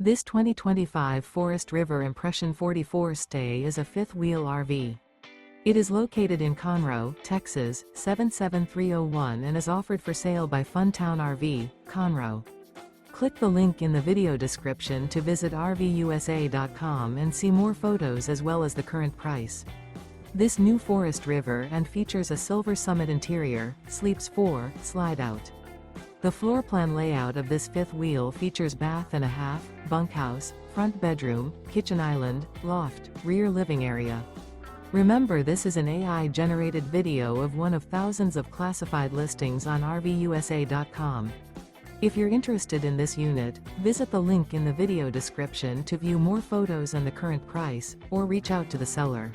This 2025 Forest River Impression 44 Stay is a fifth-wheel RV. It is located in Conroe, Texas, 77301 and is offered for sale by Funtown RV, Conroe. Click the link in the video description to visit RVUSA.com and see more photos as well as the current price. This new Forest River and features a silver summit interior, sleeps 4, slide-out. The floor plan layout of this fifth wheel features bath and a half, bunkhouse, front bedroom, kitchen island, loft, rear living area. Remember, this is an AI-generated video of one of thousands of classified listings on RVUSA.com. If you're interested in this unit, visit the link in the video description to view more photos and the current price, or reach out to the seller.